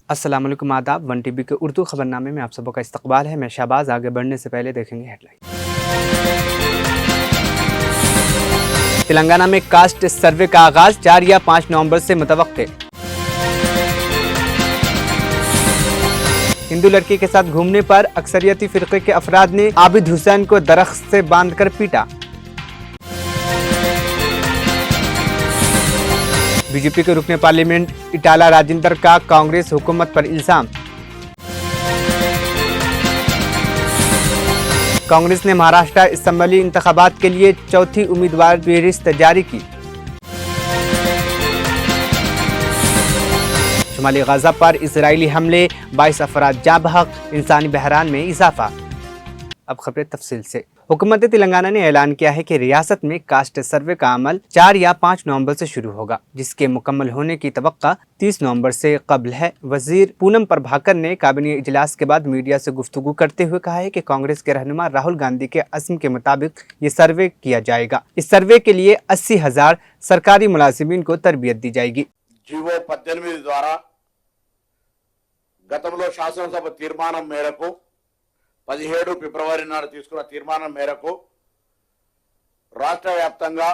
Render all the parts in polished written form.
अस्सलाम वालेकुम आदाब। वन टीवी के उर्दू खबरनामे में आप सबों का इस्तकबाल है। मैं शहबाज। आगे बढ़ने से पहले देखेंगे हेडलाइन। तेलंगाना में कास्ट सर्वे का आगाज 4 या 5 नवंबर से मुतवक्के। हिंदू लड़की के साथ घूमने पर अक्सरियती फिरके के अफराद ने आबिद हुसैन को दरख्त से बांधकर पीटा। बीजेपी के रुकने पार्लियामेंट इटाला राजेंद्र का कांग्रेस हुकूमत पर इल्जाम। कांग्रेस ने महाराष्ट्र असेंबली इंतखाबात के लिए चौथी उम्मीदवार फहरिस्त जारी की। शुमाली गाजा पर इजरायली हमले 22 अफराद जाँ बहक, इंसानी बहरान में इजाफा। अब खबरें तफसील से। हुकूमत तेलंगाना ने ऐलान किया है कि रियासत में कास्ट सर्वे का अमल 4 या 5 नवंबर से शुरू होगा, जिसके मुकम्मल होने की तवक्का 30 नवंबर से कबल है। वजीर पूनम प्रभाकर ने काबिनेट इजलास के बाद मीडिया से गुफ्तगू करते हुए कहा है कि कांग्रेस के रहनुमा राहुल गांधी के अज़्म के मुताबिक ये सर्वे किया जाएगा। इस सर्वे के लिए 80,000 सरकारी मुलाजिमीन को तरबियत दी जाएगी। జీవో 18 ద్వారా గతంలో శాసనసభ తీర్మానం మేరకు 17 ఫిబ్రవరి నాడు తీసుకున్న తీర్మానం మేరకు రాష్ట్ర వ్యాప్తంగా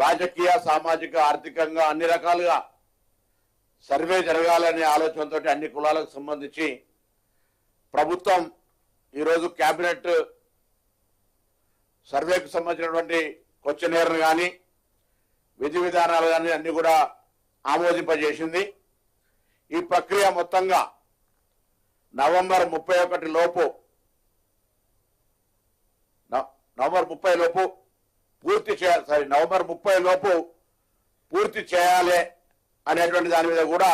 రాజకీయ, సామాజిక, ఆర్థికంగా అన్ని రకాలుగా సర్వే జరగాలనే ఆలోచనతో అన్ని కులాలకు సంబంధించి ప్రభుత్వం ఈరోజు కేబినెట్ సర్వేకు సంబంధించినటువంటి క్వశ్చనీర్ను కానీ విధి విధానాలు కానీ అన్ని కూడా ఆమోదింపజేసింది। ఈ ప్రక్రియ మొత్తంగా నవంబర్ 30 లోపు పూర్తి చేయాలి అనేటువంటి దాని మీద కూడా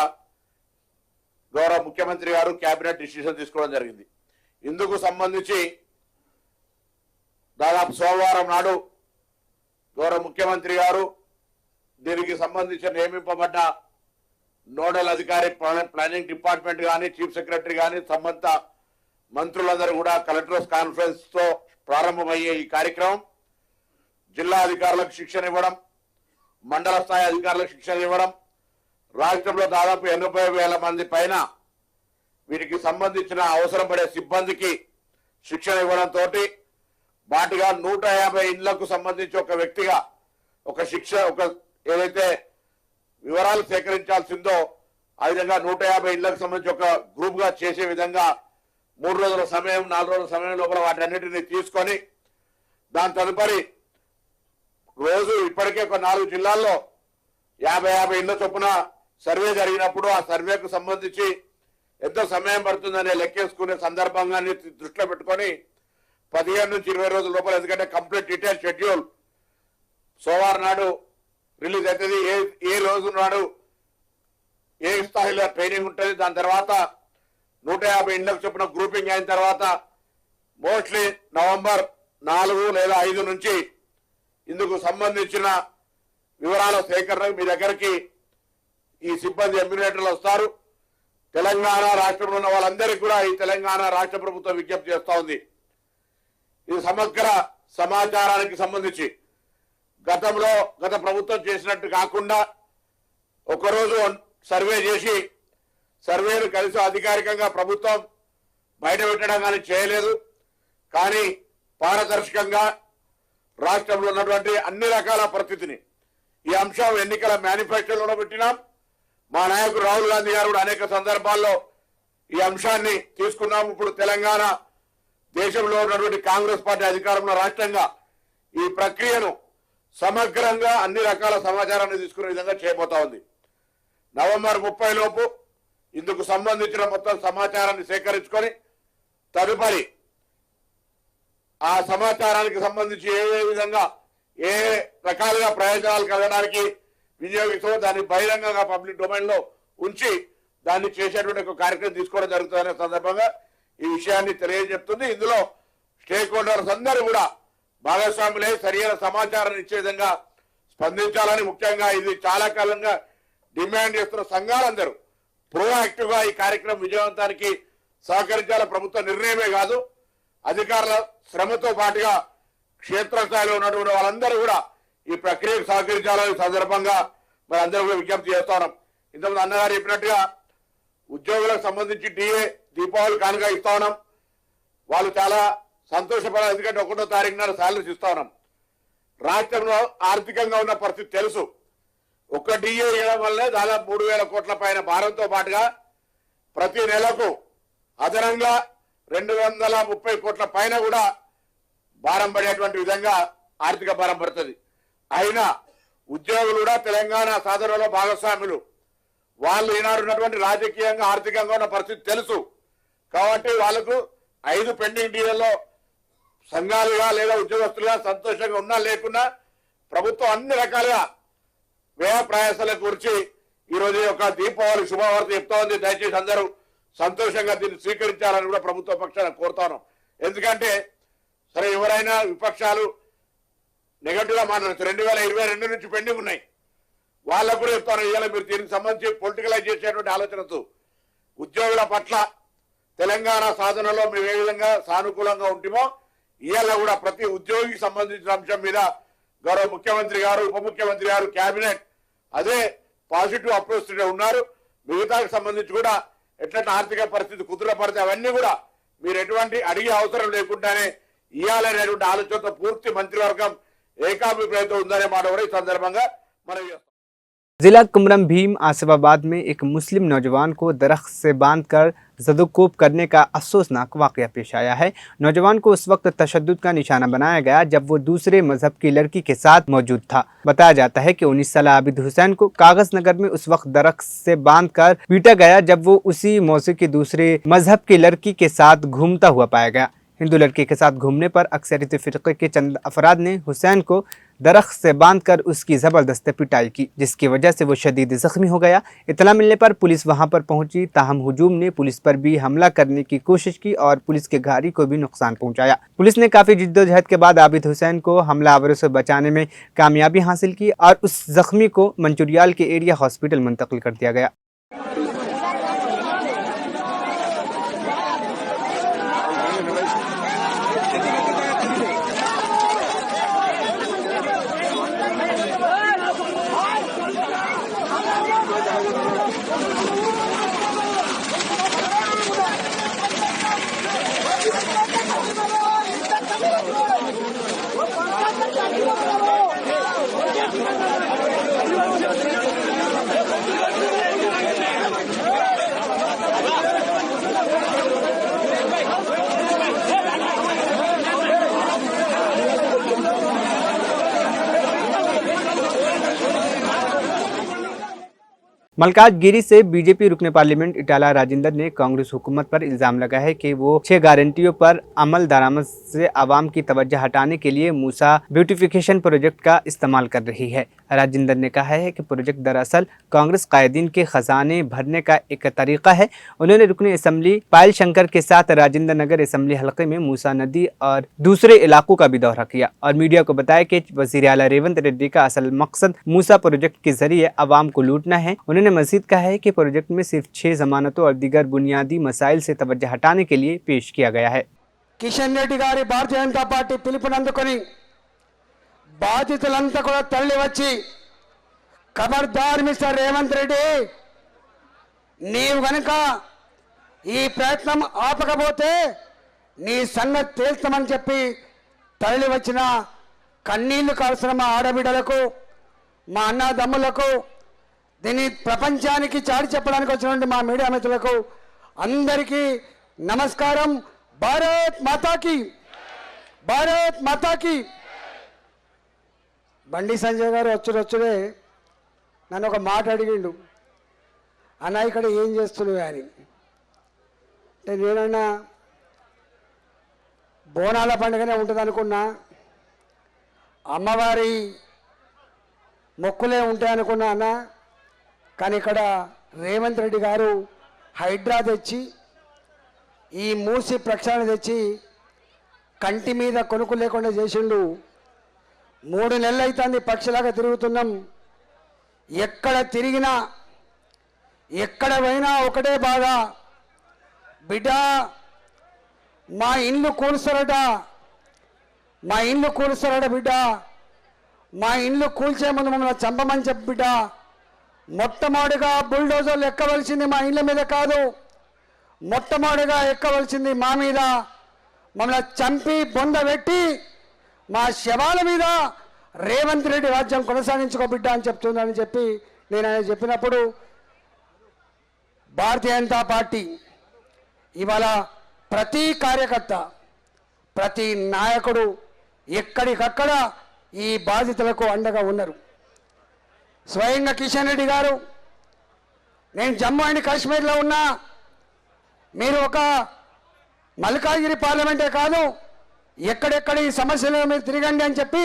గౌరవ ముఖ్యమంత్రి గారు కేబినెట్ డిసిషన్ తీసుకోవడం జరిగింది। ఇందుకు సంబంధించి దాదాపు సోమవారం నాడు గౌరవ ముఖ్యమంత్రి గారు దీనికి సంబంధించి నియమింపబడ్డ నోడల్ అధికారి ప్లానింగ్ డిపార్ట్మెంట్ కానీ, చీఫ్ సెక్రటరీ కానీ, సంబంధిత మంత్రులందరూ కూడా కలెక్టర్స్ కాన్ఫరెన్స్ తో ప్రారంభమయ్యే ఈ కార్యక్రమం జిల్లా అధికారులకు శిక్షణ ఇవ్వడం, మండల స్థాయి అధికారులకు శిక్షణ ఇవ్వడం, రాష్ట్రంలో దాదాపు 80,000 మంది పైన వీటికి సంబంధించిన అవసరం పడే సిబ్బందికి శిక్షణ ఇవ్వడంతో బాటుగా 150 ఇండ్లకు సంబంధించి ఒక వ్యక్తిగా ఒక ఏదైతే వివరాలు సేకరించాల్సిందో ఆ విధంగా 150 ఇండ్లకు సంబంధించి ఒక గ్రూప్ గా చేసే విధంగా 3 రోజుల సమయం, 4 రోజుల సమయం లోపల వాటన్నిటిని తీసుకొని దాని తదుపరి రోజు ఇప్పటికే ఒక 4 జిల్లాల్లో 50 ఇండ్ల చొప్పున సర్వే జరిగినప్పుడు ఆ సర్వేకు సంబంధించి ఎంత సమయం పడుతుందనే లెక్కేసుకునే సందర్భంగాన్ని దృష్టిలో పెట్టుకొని 15 నుంచి 20 రోజుల లోపల, ఎందుకంటే కంప్లీట్ డీటెయిల్ షెడ్యూల్ సోమవారం నాడు రిలీజ్ అవుతుంది। ఏ రోజు నాడు ఏ స్థాయిలో ట్రైనింగ్ ఉంటుంది, దాని తర్వాత 150 ఇండ్లకు చొప్పున గ్రూపింగ్ అయిన తర్వాత మోస్ట్లీ నవంబర్ 4 లేదా 5 నుంచి ఇందుకు సంబంధించిన వివరాల సేకరణ మీ దగ్గరికి ఈ సిబ్బంది ఎమ్యులేటర్లు వస్తారు। తెలంగాణ రాష్ట్రంలో ఉన్న వాళ్ళందరికీ కూడా ఈ తెలంగాణ రాష్ట్ర ప్రభుత్వం విజ్ఞప్తి చేస్తూ ఉంది। ఇది సమగ్ర సమాచారానికి సంబంధించి గత ప్రభుత్వం చేసినట్టు కాకుండా ఒకరోజు సర్వే చేసి సర్వేను కలిసి అధికారికంగా ప్రభుత్వం బయట పెట్టడం కానీ చేయలేదు। కానీ పారదర్శకంగా రాష్ట్రంలో ఉన్నటువంటి అన్ని రకాల పరిస్థితిని ఈ అంశం ఎన్నికల మేనిఫెస్టోలో పెట్టినాం। మా నాయకుడు రాహుల్ గాంధీ గారు కూడా అనేక సందర్భాల్లో ఈ అంశాన్ని తీసుకున్నాం। ఇప్పుడు తెలంగాణ దేశంలో ఉన్నటువంటి కాంగ్రెస్ పార్టీ అధికారంలో రాష్ట్రంగా ఈ ప్రక్రియను సమగ్రంగా అన్ని రకాల సమాచారాన్ని తీసుకునే విధంగా చేయబోతా ఉంది। నవంబర్ 30 లోపు ఇందుకు సంబంధించిన మొత్తం సమాచారాన్ని సేకరించుకొని తదుపరి ఆ సమాచారానికి సంబంధించి ఏ విధంగా ఏ రకాలుగా ప్రయోజనాలు కలగడానికి వినియోగిస్తూ దాన్ని బహిరంగంగా పబ్లిక్ డొమైన్ లో ఉంచి దాన్ని చేసేటువంటి ఒక కార్యక్రమం తీసుకోవడం జరుగుతుందనే సందర్భంగా ఈ విషయాన్ని తెలియజెప్తుంది। ఇందులో స్టేక్ హోల్డర్స్ అందరూ కూడా భాగస్వాములై సరైన సమాచారాన్ని ఇచ్చే విధంగా స్పందించాలని, ముఖ్యంగా ఇది చాలా కాలంగా డిమాండ్ చేస్తున్న సంఘాలందరూ ప్రోయాక్టివ్ గా ఈ కార్యక్రమం విజయవంతానికి సహకరించాల। ప్రభుత్వ నిర్ణయమే కాదు, అధికారుల శ్రమతో పాటుగా క్షేత్రస్థాయిలో ఉన్నటువంటి వాళ్ళందరూ కూడా ఈ ప్రక్రియకు సహకరించాలని సందర్భంగా మరి అందరూ విజ్ఞప్తి చేస్తున్నాం। ఇంతకుముందు అన్నగారు చెప్పినట్టుగా ఉద్యోగులకు సంబంధించి డిఏ దీపావళి కానుక ఇస్తా ఉన్నాం. వాళ్ళు చాలా సంతోషపడాలి, ఎందుకంటే 1వ తారీఖు నాడు శాలరీస్ ఇస్తా ఉన్నాం. రాష్ట్రంలో ఆర్థికంగా ఉన్న పరిస్థితి తెలుసు. ఒక్క డిఏ ఇవ్వడం వల్లే దాదాపు 3,000 కోట్ల పైన భారంతో పాటుగా ప్రతి నెలకు అదనంగా 230 కోట్ల పైన కూడా భారం పడేటువంటి విధంగా ఆర్థిక భారం పడుతుంది. అయినా ఉద్యోగులు కూడా తెలంగాణ సాధనలో భాగస్వాములు. వాళ్ళు ఈనాడు ఉన్నటువంటి రాజకీయంగా ఆర్థికంగా ఉన్న పరిస్థితి తెలుసు. కాబట్టి వాళ్ళకు 5 పెండింగ్ డీలలో సంఘాలుగా లేదా ఉద్యోగస్తులుగా సంతోషంగా ఉన్నా లేకున్నా ప్రభుత్వం అన్ని రకాలుగా వ్యయ ప్రయాసాల గురించి ఈరోజు ఒక దీపావళి శుభవార్త చెప్తా ఉంది. దయచేసి అందరూ సంతోషంగా దీన్ని స్వీకరించాలని కూడా ప్రభుత్వ పక్షాన కోరుతాను. ఎందుకంటే సరే ఎవరైనా విపక్షాలు నెగటివ్ గా మాట్లాడుతూ 2022 నుంచి పెండింగ్ ఉన్నాయి. వాళ్ళకు కూడా చెప్తాను, ఇవాళ మీరు దీనికి సంబంధించి పొలిటికలైజ్ చేసేటువంటి ఆలోచనతో ఉద్యోగుల పట్ల తెలంగాణ సాధనలో మేము ఏ విధంగా సానుకూలంగా ఉంటామో ఇవాళ కూడా ప్రతి ఉద్యోగికి సంబంధించిన అంశం మీద గౌరవ ముఖ్యమంత్రి గారు, ఉప ముఖ్యమంత్రి గారు, కేబినెట్ అదే పాజిటివ్ అప్రోచ్ ఉన్నారు. మిగతాకి సంబంధించి కూడా ఎట్లా ఆర్థిక పరిస్థితి కుదురపడితే అవన్నీ కూడా మీరు ఎటువంటి అడిగే అవసరం లేకుండానే ఇవ్వాలనేటువంటి ఆలోచనతో పూర్తి మంత్రివర్గం ఏకాభిప్రాయంతో ఉందనే మాట కూడా ఈ సందర్భంగా మనం చేస్తాం. जिला कुमरम भीम आसिफाबाद में एक मुस्लिम नौजवान को दरख्त से बांधकर ज़दुकोप करने का अफसोसनाक वाक़या पेश आया है। नौजवान को उस वक्त तशद्दुद का निशाना बनाया गया जब वो दूसरे मजहब की लड़की के साथ मौजूद था। बताया जाता है कि 19 साल आबिद हुसैन को कागज नगर में उस वक्त दरख्त से बांधकर पीटा गया जब वो उसी मौसे की दूसरे मजहब की लड़की के साथ घूमता हुआ पाया गया। हिंदू लड़के के साथ घूमने पर अक्सरियत फ़िरक़े के चंद अफराद ने हुसैन को दरख्त से बांधकर उसकी ज़बरदस्त पिटाई की, जिसकी वजह से वो शदीद ज़ख्मी हो गया। इत्तला मिलने पर पुलिस वहां पर पहुंची, ताहम हुजूम ने पुलिस पर भी हमला करने की कोशिश की और पुलिस के गाड़ी को भी नुकसान पहुंचाया। पुलिस ने काफ़ी जिद्दोजहद के बाद आबिद हुसैन को हमलावरों से बचाने में कामयाबी हासिल की और उस ज़ख्मी को मंचुरियाल के एरिया हॉस्पिटल मुंतकिल कर दिया गया। मलकाजगिरी से बीजेपी रुकने पार्लियामेंट इटाला राजेंद्र ने कांग्रेस हुकूमत पर इल्ज़ाम लगाया है कि वो 6 गारंटियों पर अमल दरामद से आवाम की तवज्जो हटाने के लिए मूसा ब्यूटिफिकेशन प्रोजेक्ट का इस्तेमाल कर रही है। राजेंद्र ने कहा है कि प्रोजेक्ट दरअसल कांग्रेस कायदीन के खजाने भरने का एक तरीका है। उन्होंने रुकने असम्बली पायल शंकर के साथ राजेंद्र नगर असम्बली हलके में मूसा नदी और दूसरे इलाकों का भी दौरा किया और मीडिया को बताया कि वज़ीर आला रेवंत रेड्डी का असल मकसद मूसा प्रोजेक्ट के जरिए आवाम को लूटना है। उन्होंने मजीद कहा है कि प्रोजेक्ट में सिर्फ 6 जमानतों और दीगर बुनियादी मसाइल से तवज्जो हटाने के लिए पेश किया गया है। కిషన్ రెడ్డి గారి భారతీయ జనతా పార్టీ పిలుపునందుకొని బాధితులంతా కూడా తరలి వచ్చి ఖబర్దార్ మిస్టర్ రేవంత్ రెడ్డి, నీవు గనుక ఈ ప్రయత్నం ఆపకపోతే నీ సంగతి తేల్తామని చెప్పి తరలి వచ్చిన కన్నీళ్లు కాల్సిన మా ఆడబిడ్డలకు, మా అన్నదమ్ములకు, దీన్ని ప్రపంచానికి చాటి చెప్పడానికి వచ్చినటువంటి మా మీడియా మిత్రులకు అందరికీ నమస్కారం। భారత్ మాతా కీ, భారత్ మాతా కీ। బండి సంజయ్ గారు వచ్చుడే నన్ను ఒక మాట అడిగిండు, అన్న ఇక్కడ ఏం చేస్తున్నావు అని. అంటే నేనన్నా బోనాల పండుగనే ఉంటుంది అనుకున్నా, అమ్మవారి మొక్కులే ఉంటాయి అనుకున్నా అన్న. కానీ ఇక్కడ రేవంత్ రెడ్డి గారు హైడ్రా తెచ్చి, ఈ మూసి ప్రక్షాళన తెచ్చి కంటి మీద కొనుక్కు లేకుండా చేసిండు। 3 నెలలు అవుతుంది పక్షిలాగా తిరుగుతున్నాం। ఎక్కడ తిరిగినా ఎక్కడ పోయినా ఒకటే బాధ, బిడ్డ మా ఇల్లు కూల్స్తారట, మా ఇల్లు కూల్స్తారట బిడ్డ, మా ఇల్లు కూల్చే ముందు మమ్మల్ని చంపమని చెప్పి బిడ్డ మొట్టమొదటిగా బుల్డోజర్లు ఎక్కవలసింది మా ఇళ్ళ మీద కాదు, మొట్టమొదటిగా ఎక్కవలసింది మా మీద. మమ్మల్ని చంపి బొందబెట్టి మా శవాల మీద రేవంత్ రెడ్డి రాజ్యం కొనసాగించుకో బిడ్డ అని చెప్తుందని చెప్పి నేను ఆయన చెప్పినప్పుడు భారతీయ జనతా పార్టీ ఇవాళ ప్రతి కార్యకర్త, ప్రతి నాయకుడు ఎక్కడికక్కడ ఈ బాధితులకు అండగా ఉన్నారు. స్వయంగా కిషన్ రెడ్డి గారు, నేను జమ్మూ అండ్ కాశ్మీర్లో ఉన్నా, మీరు ఒక మల్కాజ్గిరి పార్లమెంటే కాదు ఎక్కడెక్కడ ఈ సమస్యలు మీరు తిరగండి అని చెప్పి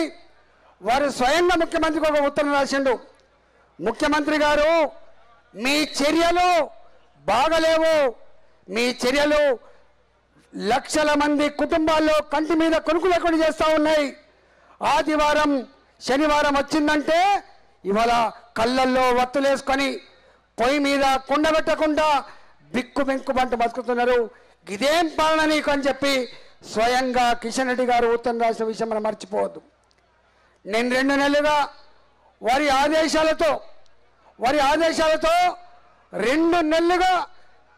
వారు స్వయంగా ముఖ్యమంత్రికి ఒక ఉత్తరం రాసిండు. ముఖ్యమంత్రి గారు, మీ చర్యలు బాగలేవు, మీ చర్యలు లక్షల మంది కుటుంబాల్లో కంటి మీద కొనుక్కు లేకుండా చేస్తూ ఉన్నాయి. ఆదివారం శనివారం వచ్చిందంటే ఇవాళ కళ్ళల్లో వత్తులేసుకొని పొయ్యి మీద కుండబెట్టకుండా బిక్కు బెంకుబంటూ బతుకుతున్నారు. ఇదేం పాలన నీకు అని చెప్పి స్వయంగా కిషన్ రెడ్డి గారు ఉత్తరం రాసిన విషయం మనం మర్చిపోవద్దు. నేను 2 నెలలుగా వారి ఆదేశాలతో 2 నెలలుగా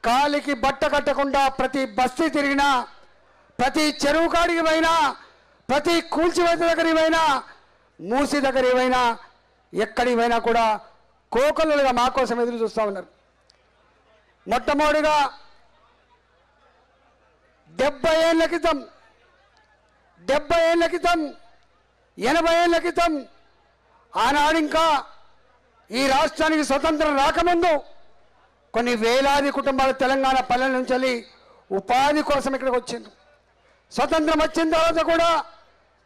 కాలికి బట్ట కట్టకుండా ప్రతి బస్తీ తిరిగినా, ప్రతి చెరువు కాడికి పోయినా, ప్రతి కూల్చివేత దగ్గరికి పోయినా, మూసి దగ్గరికి పోయినా, ఎక్కడికి పోయినా కూడా కోకొల్లలుగా మా కోసం ఎదురు చూస్తూ ఉన్నారు. మొట్టమొదటిగా 70 ఏళ్ళ క్రితం 80 ఏళ్ళ క్రితం ఆనాడు ఇంకా ఈ రాష్ట్రానికి స్వతంత్రం రాకముందు కొన్ని వేలాది కుటుంబాలు తెలంగాణ పల్లెల నుంచి ఉపాధి కోసం ఇక్కడికి వచ్చింది. స్వతంత్రం వచ్చిన తర్వాత కూడా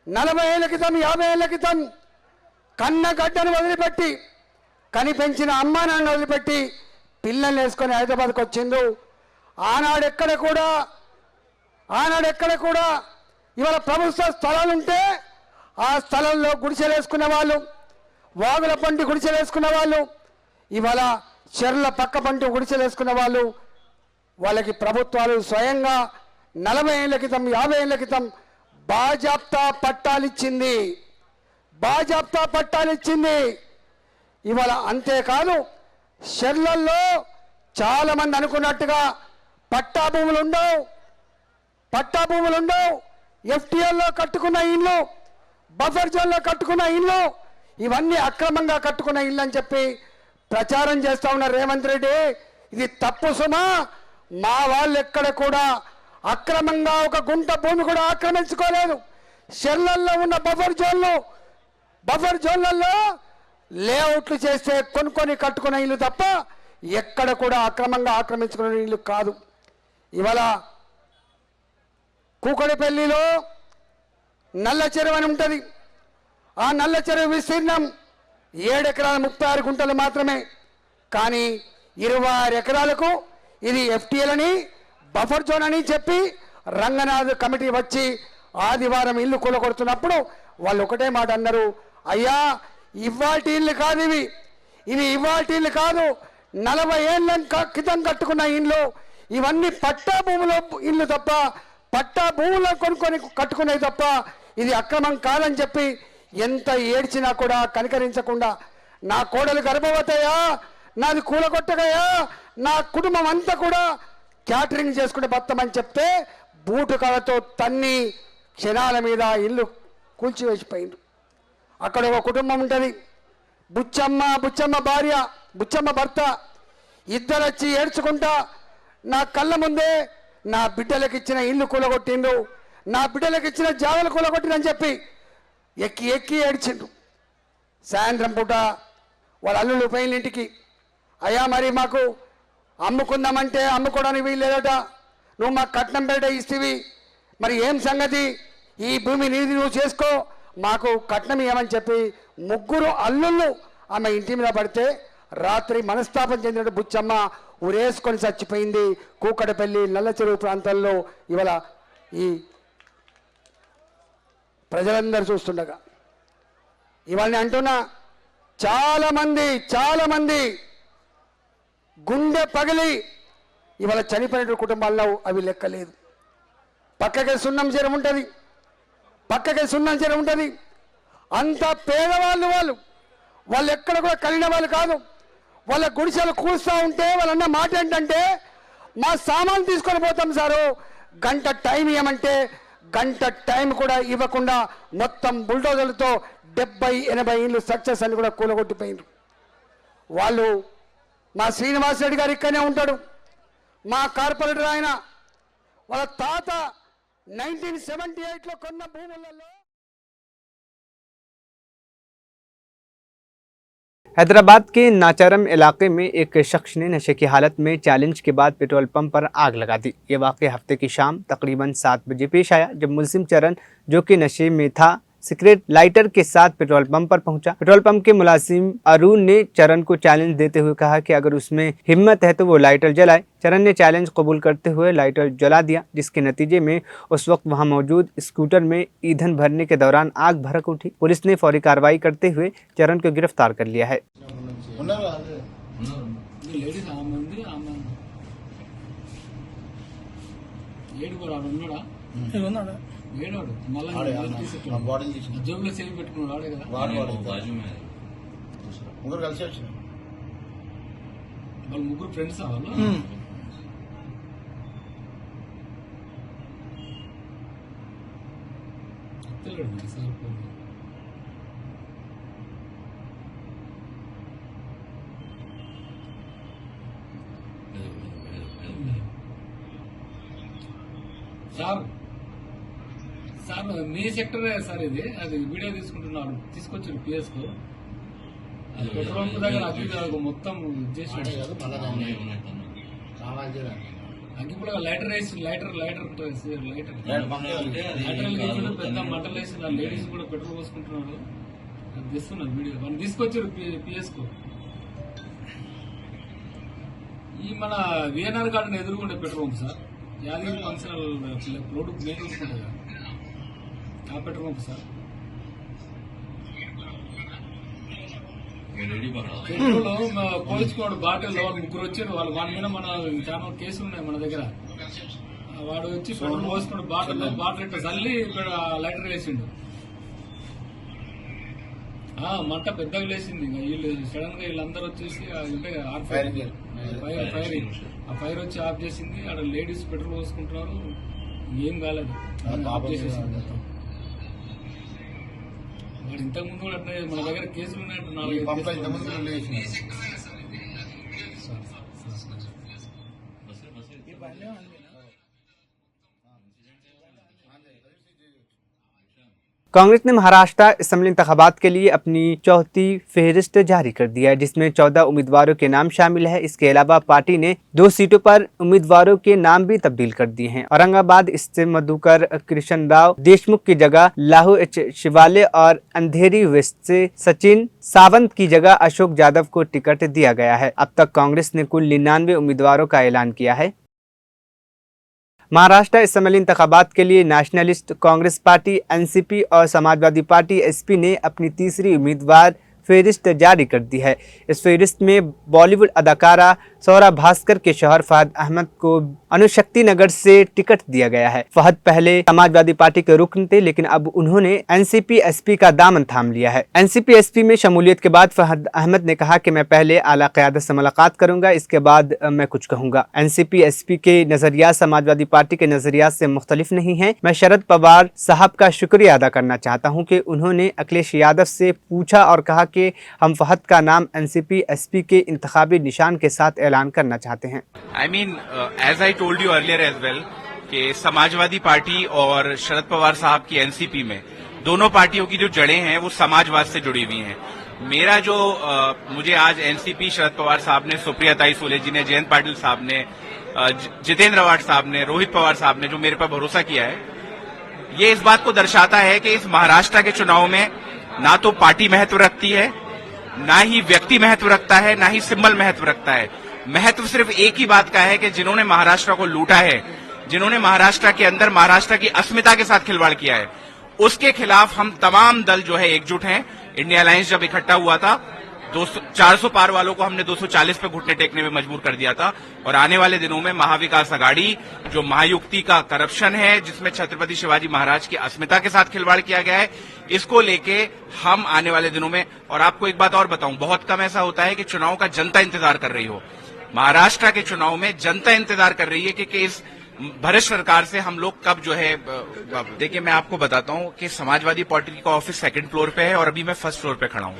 40 ఏళ్ళ క్రితం 50 ఏళ్ళ క్రితం కన్న గడ్డను వదిలిపెట్టి, కనిపెంచిన అమ్మా నాన్న వదిలిపెట్టి పిల్లల్ని వేసుకొని హైదరాబాద్కి వచ్చిండు. ఆనాడు ఎక్కడ కూడా ఇవాళ ప్రభుత్వ స్థలాలుంటే ఆ స్థలంలో గుడిసెలు వేసుకునే వాళ్ళు, వాగుల పంటి గుడిసెలు వేసుకున్న వాళ్ళు, ఇవాళ చెర్ల పక్క పంటి గుడిసెలు వేసుకున్న వాళ్ళు, వాళ్ళకి ప్రభుత్వాలు స్వయంగా 40 ఏళ్ళ క్రితం 50 ఏళ్ళ క్రితం బాజాప్తా పట్టాలిచ్చింది. ఇవాళ అంతేకాదు, షెర్లల్లో చాలామంది అనుకున్నట్టుగా పట్టా భూములు ఉండవు. ఎఫ్టీఎల్లో కట్టుకున్న ఇళ్ళు, బఫర్ జోన్లో కట్టుకున్న ఇళ్ళు, ఇవన్నీ అక్రమంగా కట్టుకున్న ఇళ్ళు అని చెప్పి ప్రచారం చేస్తూ ఉన్నారు రేవంత్ రెడ్డి. ఇది తప్పు సుమా. మా వాళ్ళు ఎక్కడ కూడా అక్రమంగా ఒక గుంట భూమి కూడా ఆక్రమించుకోలేదు. షెర్లల్లో ఉన్న బఫర్ జోన్లలో లేఅవుట్లు చేస్తే కొనుక్కొని కట్టుకున్న ఇల్లు తప్ప ఎక్కడ కూడా అక్రమంగా ఆక్రమించుకున్న ఇల్లు కాదు. ఇవాళ కూకడిపల్లిలో నల్ల చెరువు అని ఉంటుంది. ఆ నల్ల చెరువు విస్తీర్ణం 7 ఎకరాల 36 గుంటలు మాత్రమే. కానీ 26 ఎకరాలకు ఇది ఎఫ్టీఎల్ అని, బఫర్ జోన్ అని చెప్పి రంగనాథ్ కమిటీ వచ్చి ఆదివారం ఇల్లు కూలగొడుతున్నప్పుడు వాళ్ళు ఒకటే మాట అన్నారు, అయ్యా ఇవాల్టి ఇల్లు కాదు ఇవి ఇవాల్టి ఇల్లు కాదు, 40 ఏళ్ళ క్రితం కట్టుకున్న ఇల్లు, ఇవన్నీ పట్టా భూములో ఇల్లు తప్ప, పట్టా భూములో కొనుక్కొని కట్టుకునేది తప్ప ఇది అక్రమం కాదని చెప్పి ఎంత ఏడ్చినా కూడా కనికరించకుండా, నా కోడలు గర్భవతయా, నాది కూలగొట్టగయా, నా కుటుంబం అంతా కూడా క్యాటరింగ్ చేసుకుంటే బతమని చెప్తే బూటు కళతో తన్ని క్షణాల మీద ఇల్లు కూల్చివేసిపోయింది. అక్కడ ఒక కుటుంబం ఉంటుంది, బుచ్చమ్మ భార్య, బుచ్చమ్మ భర్త, ఇద్దరు వచ్చి ఏడ్చుకుంటా నా కళ్ళ ముందే నా బిడ్డలకు ఇచ్చిన ఇల్లు కూలగొట్టిండు, నా బిడ్డలకు ఇచ్చిన జాగలు కూలగొట్టిందని చెప్పి ఎక్కి ఏడ్చిండు. సాయంత్రం పూట వాళ్ళ అల్లుళ్ళు పోయిన ఇంటికి, అయ్యా మరి మాకు అమ్ముకుందామంటే అమ్ముకోవడానికి వీలు లేదట, నువ్వు మాకు కట్నం పేట ఇస్తేవి, మరి ఏం సంగతి, ఈ భూమి నీది నువ్వు చేసుకో, మాకు కట్నం ఇవ్వమని చెప్పి 3 అల్లుళ్ళు ఆమె ఇంటి మీద పడితే రాత్రి మనస్తాపం చెందిన బుచ్చమ్మ ఉరేసుకొని చచ్చిపోయింది. కూకడపల్లి నల్ల చెరువు ప్రాంతాల్లో ఇవాళ ఈ ప్రజలందరూ చూస్తుండగా ఇవాళ అంటున్నా, చాలామంది గుండె పగిలి ఇవాళ చనిపోయిన కుటుంబాల్లో అవి లెక్కలేదు. పక్కకే సున్నం చెరువు ఉంటుంది, అంత పేదవాళ్ళు వాళ్ళు ఎక్కడ కూడా కలిగిన వాళ్ళు కాదు. వాళ్ళ గుడిసెలు కూలుస్తూ ఉంటే వాళ్ళన్న మాట ఏంటంటే మా సామాన్ తీసుకొని పోతాం సారు, గంట టైం ఇవ్వమంటే గంట టైం కూడా ఇవ్వకుండా మొత్తం బుల్డోజర్లతో 70-80 ఇళ్ళు స్ట్రక్చర్స్ అన్ని కూడా కూలగొట్టిపోయినారు. వాళ్ళు మా శ్రీనివాస్ రెడ్డి గారు ఇక్కడనే ఉంటాడు, మా కార్పొరేటర్ ఆయన, వాళ్ళ తాత 1978లో కొన్న భూములలో हैदराबाद के नाचारम इलाके में एक शख्स ने नशे की हालत में चैलेंज के बाद पेट्रोल पंप पर आग लगा दी। ये वाक़या हफ्ते की शाम तकरीबन 7 बजे पेश आया, जब मुलजिम चरण जो कि नशे में था सिगरेट लाइटर के साथ पेट्रोल पंप पर पहुंचा। पेट्रोल पंप के मुलाजिम अरुण ने चरण को चैलेंज देते हुए कहा कि अगर उसमें हिम्मत है तो वो लाइटर जलाए। चरण ने चैलेंज कबूल करते हुए लाइटर जला दिया, जिसके नतीजे में उस वक्त वहां मौजूद स्कूटर में ईंधन भरने के दौरान आग भड़क उठी। पुलिस ने फौरी कार्रवाई करते हुए चरण को गिरफ्तार कर लिया है। జోబులో సేవ్ పెట్టుకున్నాడు ఆడే కదా ముగ్గురు కలిసి వచ్చిన వాళ్ళు ముగ్గురు ఫ్రెండ్స్ వాళ్ళు తెలియదు సార్ సార్ సార్ మీ సెక్టరే సార్ ఇది, అది వీడియో తీసుకుంటున్నారు, తీసుకొచ్చారు పిఎస్ కు. అది పెట్రోల్ పంప్ దగ్గర అగ్గి మొత్తం చేసి అగ్గి కూడా లైటర్ వేసి లైటర్ పెద్ద మంటలు వేసి లేడీస్ కూడా పెట్రోల్ పోసుకుంటున్నారు. అది తెస్తున్నారు వీడియో, మనం తీసుకొచ్చారు పిఎస్ కు. ఈ మన విఎన్ఆర్ గార్డెన్ ఎదురుకుండే petrol pump sir, Yadagiri functional road main ఉంటుంది కదా, ఆ పెట్రోల్ పంప్ సార్. పెట్రోల్ పోయించుకోడు బాటిల్, వాళ్ళు ముగ్గురు వచ్చారు, వాళ్ళు వాడి మీద మన చాలా కేసులు ఉన్నాయి మన దగ్గర. వాడు వచ్చి పెట్రోల్ పోసుకున్నాడు బాటిల్ ఇట్లా చల్లి లైటర్ వేసిండు. మంట పెద్దగా లేచింది. వీళ్ళు సడన్ గా వీళ్ళందరూ వచ్చేసి ఫైరింగ్ ఆ ఫైర్ వచ్చి ఆఫ్ చేసింది. అక్కడ లేడీస్ పెట్రోల్ పోసుకుంటున్నారు, ఏం కాలేదు, ఆఫ్ చేసేసింది. వాడు ఇంతకు ముందు కూడా అట్లా మన దగ్గర కేసులు ఉన్నాయంటే 4-5 कांग्रेस ने महाराष्ट्र असेंबली इंतखाबात के लिए अपनी चौथी फहरिस्त जारी कर दी है, जिसमें 14 उम्मीदवारों के नाम शामिल है। इसके अलावा पार्टी ने 2 सीटों पर उम्मीदवारों के नाम भी तब्दील कर दिए हैं। औरंगाबाद स्थित मधुकर कृष्ण राव देशमुख की जगह लाहू एच शिवाले और अंधेरी वेस्ट से सचिन सावंत की जगह अशोक यादव को टिकट दिया गया है। अब तक कांग्रेस ने कुल 99 उम्मीदवारों का ऐलान किया है। महाराष्ट्र असेंबली इंतखाबात के लिए नेशनलिस्ट कांग्रेस पार्टी, एनसीपी और समाजवादी पार्टी एसपी ने अपनी तीसरी उम्मीदवार फहरिस्त जारी कर दी है। इस फहरिस्त में बॉलीवुड अदाकारा सौरा भास्कर के शौहर फहद अहमद को अनुशक्ति नगर से टिकट दिया गया है। फहद पहले समाजवादी पार्टी के रुकन थे, लेकिन अब उन्होंने एनसीपी एसपी का दामन थाम लिया है। एनसीपी एसपी में शमूलियत के बाद फहद अहमद ने कहा कि मैं पहले आला क़यादत से मुलाकात करूंगा, इसके बाद मैं कुछ कहूंगा। एनसीपी एसपी के नजरिया समाजवादी पार्टी के नजरिया से मुख्तलिफ नहीं है। मैं शरद पवार साहब का शुक्रिया अदा करना चाहता हूँ कि उन्होंने अखिलेश यादव से पूछा और कहा कि हम फहद का नाम एनसीपी एसपी के इंतखाबी निशान के साथ ऐलान करना चाहते हैं। I mean, as I told you earlier as well, कि समाजवादी पार्टी और शरद पवार साहब की एनसीपी में दोनों पार्टियों की जो जड़ें हैं वो समाजवाद से जुड़ी हुई हैं। मेरा जो मुझे आज एनसीपी शरद पवार साहब ने, सुप्रिया ताई सोले जी ने, जयंत पाटिल साहब ने, जितेंद्र आवाड साहब ने, रोहित पवार साहब ने जो मेरे पर भरोसा किया है, ये इस बात को दर्शाता है कि इस महाराष्ट्र के चुनाव में ना तो पार्टी महत्व रखती है, ना ही व्यक्ति महत्व रखता है, ना ही सिंबल महत्व रखता है। महत्व सिर्फ एक ही बात का है कि जिन्होंने महाराष्ट्र को लूटा है, जिन्होंने महाराष्ट्र के अंदर महाराष्ट्र की अस्मिता के साथ खिलवाड़ किया है, उसके खिलाफ हम तमाम दल जो है एकजुट हैं। इंडिया अलायंस जब इकट्ठा हुआ था 400 पार वालों को हमने 240 पे घुटने टेकने में मजबूर कर दिया था। और आने वाले दिनों में महाविकास आघाड़ी जो महायुक्ति का करप्शन है, जिसमें छत्रपति शिवाजी महाराज की अस्मिता के साथ खिलवाड़ किया गया है, इसको लेके हम आने वाले दिनों में, और आपको एक बात और बताऊं, बहुत कम ऐसा होता है कि चुनाव का जनता इंतजार कर रही हो। महाराष्ट्र के चुनाव में जनता इंतजार कर रही है कि इस भ्रष्ट सरकार से हम लोग कब जो है। देखिए, मैं आपको बताता हूं कि समाजवादी पार्टी का ऑफिस 2nd फ्लोर पे है और अभी मैं 1st फ्लोर पे खड़ा हूं,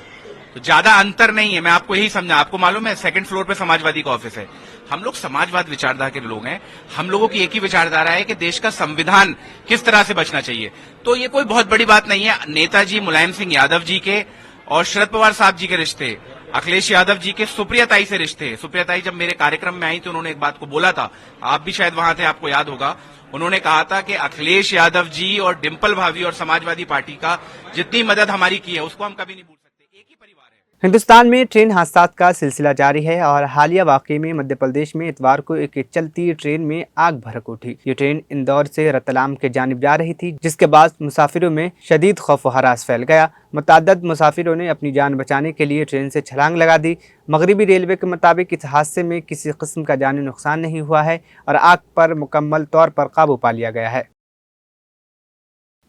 तो ज्यादा अंतर नहीं है। मैं आपको यही समझा, आपको मालूम है 2nd फ्लोर पे समाजवादी का ऑफिस है। हम लोग समाजवाद विचारधारा के लोग हैं। हम लोगों की एक ही विचारधारा है कि देश का संविधान किस तरह से बचना चाहिए। तो ये कोई बहुत बड़ी बात नहीं है। नेताजी मुलायम सिंह यादव जी के और शरद पवार साहब जी के रिश्ते, अखिलेश यादव जी के सुप्रिया ताई से रिश्ते। सुप्रिया ताई जब मेरे कार्यक्रम में आई तो उन्होंने एक बात को बोला था, आप भी शायद वहां थे, आपको याद होगा। उन्होंने कहा था कि अखिलेश यादव जी और डिंपल भाभी और समाजवादी पार्टी का जितनी मदद हमारी की है उसको हम कभी नहीं भूल सकते। एक ही परिवार है। हिंदुस्तान में ट्रेन हादसात का सिलसिला जारी है और हालिया वाकये में मध्य प्रदेश में इतवार को एक चलती ट्रेन में आग भड़क उठी। ये ट्रेन इंदौर से रतलाम के जानिब जा रही थी, जिसके बाद मुसाफिरों में शदीद खौफ व हरास फैल गया। मुतअद्दिद मुसाफिरों ने अपनी जान बचाने के लिए ट्रेन से छलांग लगा दी। मगरबी रेलवे के मुताबिक इस हादसे में किसी किस्म का जानी नुकसान नहीं हुआ है और आग पर मुकम्मल तौर पर काबू पा लिया गया है।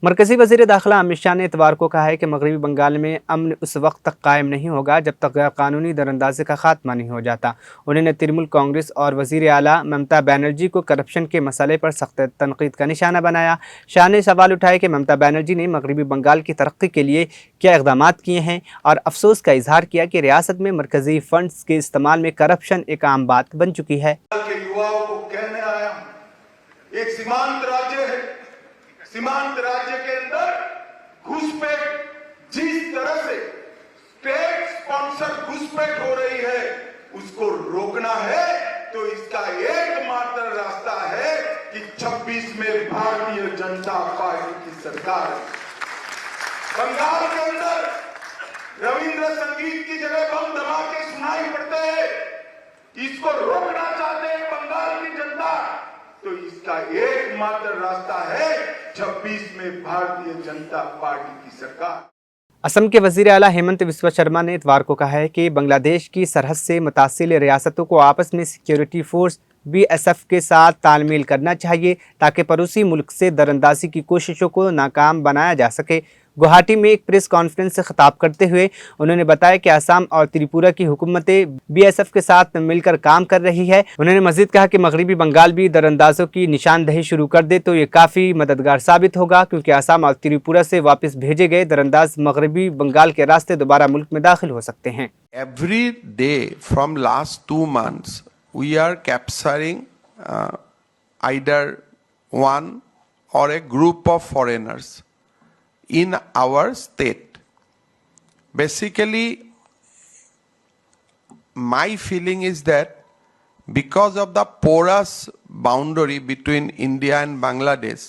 मरकजी वज़ीर दाखिला अमित शाह ने इतवार को कहा है कि मगरबी बंगाल में अमन उस वक्त तक कायम नहीं होगा जब तक गैर कानूनी दरअंदाजी का खात्मा नहीं हो जाता। उन्होंने तृणमूल कांग्रेस और वज़ीर आला ममता बनर्जी को करप्शन के मसले पर सख्त तनकीद का निशाना बनाया। शाह ने सवाल उठाया कि ममता बनर्जी ने मगरबी बंगाल की तरक्की के लिए क्या इक़दाम किए हैं और अफसोस का इजहार किया कि रियासत में मरकजी फंड्स के इस्तेमाल में करप्शन एक आम बात बन चुकी है। युवाओं को कहने आया, एक सीमांत राज्य है, सीमांत राज्य के अंदर घुसपैठ जिस तरह से स्टेट स्पॉन्सर घुसपैठ हो रही है उसको रोकना है, तो इसका एकमात्र रास्ता है कि 26 में भारतीय जनता पार्टी की सरकार है। बंगाल के अंदर रविंद्र संगीत की जगह बम धमाके सुनाई पड़ते हैं, इसको रोकना चाहते हैं बंगाल की जनता, तो इसका एकमात्र रास्ता है 26 में भारतीय जनता पार्टी की सरकार। असम के वज़ीर आला हेमंत बिस्वा शर्मा ने इतवार को कहा है कि बांग्लादेश की सरहद से मुतासिल रियासतों को आपस में सिक्योरिटी फोर्स BSF के साथ तालमेल करना चाहिए ताकि पड़ोसी मुल्क से दरअंदाजी की कोशिशों को नाकाम बनाया जा सके। गुवाहाटी में एक प्रेस कॉन्फ्रेंस से खिताब करते हुए उन्होंने बताया कि असम और त्रिपुरा की हुकूमतें BSF के साथ मिलकर काम कर रही है। उन्होंने मजीद कहा कि मगरबी बंगाल भी दरअंदाजों की निशानदेही शुरू कर दे तो ये काफ़ी मददगार साबित होगा, क्योंकि असम और त्रिपुरा से वापस भेजे गए दरअंदाज मगरबी बंगाल के रास्ते दोबारा मुल्क में दाखिल हो सकते हैं। Every day from last 2 months we are capturing either one or a group of foreigners in our state. Basically, my feeling is that because of the porous boundary between India and Bangladesh,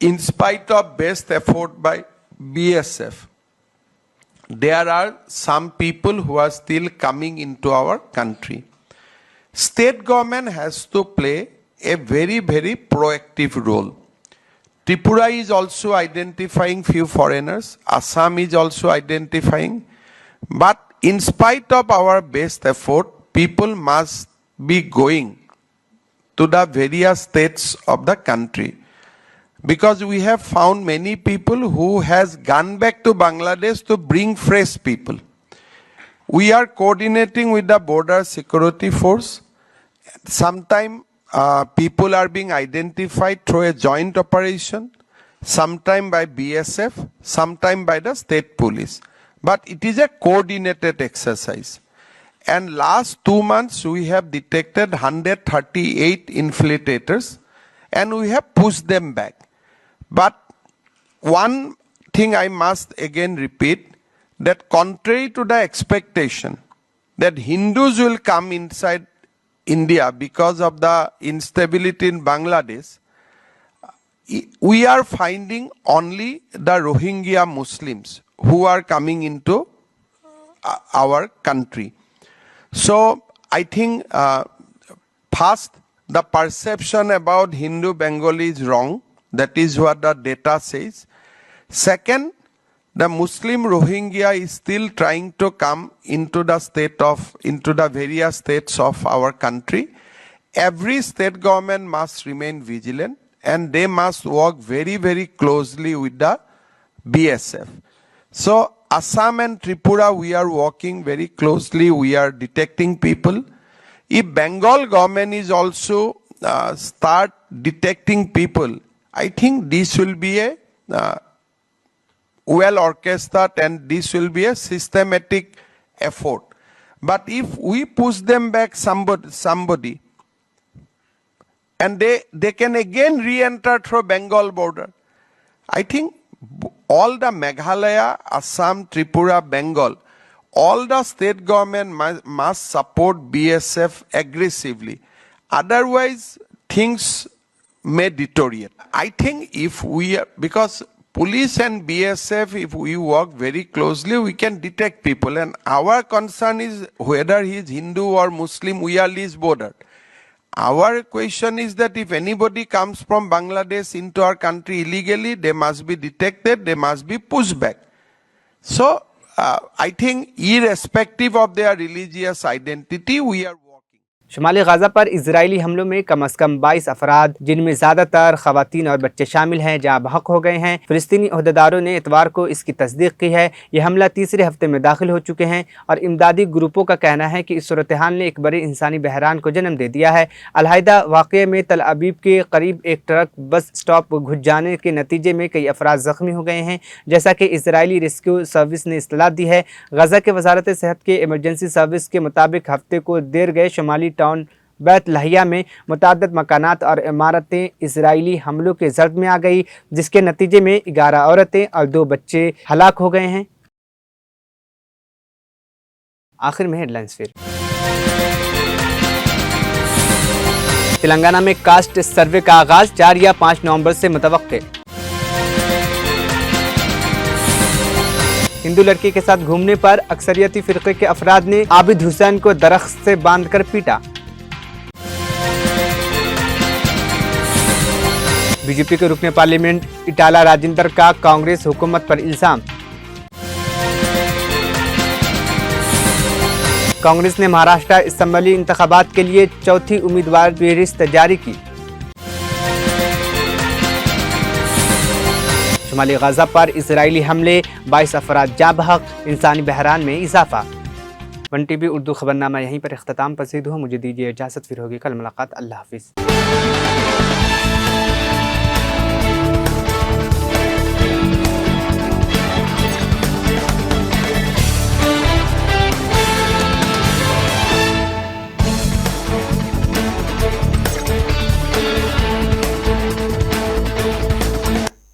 in spite of best effort by BSF, there are some people who are still coming into our country. State government has to play a very, very proactive role. Tripura is also identifying few foreigners. Assam is also identifying. But in spite of our best effort, people must be going to the various states of the country. Because we have found many people who has gone back to Bangladesh to bring fresh people. We are coordinating with the border security force. Sometimes people are being identified through a joint operation, sometime by BSF, sometime by the state police. But it is a coordinated exercise. And last 2 months we have detected 138 infiltrators and we have pushed them back. But one thing I must again repeat, that contrary to the expectation that Hindus will come inside India because of the instability in Bangladesh, we are finding only the Rohingya Muslims who are coming into our country. So I think first, the perception about Hindu Bengali is wrong. That is what the data says. Second, the Muslim Rohingya is still trying to come into the various states of our country. Every state government must remain vigilant and they must work very, very closely with the BSF. So Assam and Tripura, we are working very closely. We are detecting people. If Bengal government is also start detecting people, I think this will be a well orchestrated and this will be a systematic effort. But if we push them back somebody and they can again re-enter through Bengal border, I think all the Meghalaya, Assam, Tripura, Bengal, all the state government must support BSF aggressively. Otherwise, things may deteriorate. I think if we are, because police and BSF, if we work very closely, we can detect people. And our concern is whether he is Hindu or Muslim, we are least border. Our question is that if anybody comes from Bangladesh into our country illegally, they must be detected, they must be pushed back. So, I think irrespective of their religious identity, we are शुमाली Gaza पर इजरायली हमलों में कम से कम 22 अफराद जिनमें ज़्यादातर ख़वातीन और बच्चे शामिल हैं जहाँ बहक हो गए हैं। फ़िलिस्तीनी अहदेदारों ने इतवार को इसकी तस्दीक की है। यह हमला तीसरे हफ्ते में दाखिल हो चुके हैं और इमदादी ग्रुपों का कहना है कि इस सूरत हाल ने एक बड़े इंसानी बहरान को जन्म दे दिया है। अलहदा वाक़े में तल अबीब के करीब एक ट्रक बस स्टॉप घुस जाने के नतीजे में कई अफराद ज़ख्मी हो गए हैं, जैसा कि इजरायली रेस्क्यू सर्विस ने इत्तला दी है। गजा के वजारत सेहत के इमरजेंसी सर्विस के मुताबिक हफ्ते को देर गए शुमाली टाउन बैत लहिया में मुताद्दद मकानात और इमारतें इजरायली हमलों के जर्द में आ गई, जिसके नतीजे में 11 औरतें और 2 बच्चे हलाक हो गए हैं। आखिर में हेडलाइंस फिर। तेलंगाना में कास्ट सर्वे का आगाज 4 या 5 नवंबर से मुतवक्के। हिंदू लड़की के साथ घूमने पर अक्सरियती फिरके के अफराद ने आबिद हुसैन को दरख्त से बांधकर पीटा। बीजेपी के रुकने पार्लियामेंट इटाला राजेंद्र का कांग्रेस हुकूमत पर इल्जाम। कांग्रेस ने महाराष्ट्र असेंबली इंतखाबात के लिए चौथी उम्मीदवार फहरिस्त जारी की। शुमाली गाजा पर इजरायली हमले, 22 अफराद जाँ बहक, इंसानी बहरान में इजाफा। 1 TV उर्दू खबरनामा यहीं पर इख्तिताम पसीद हो। मुझे दीजिए इजाज़त, फिर होगी कल मुलाकात। अल्लाह हाफिज़।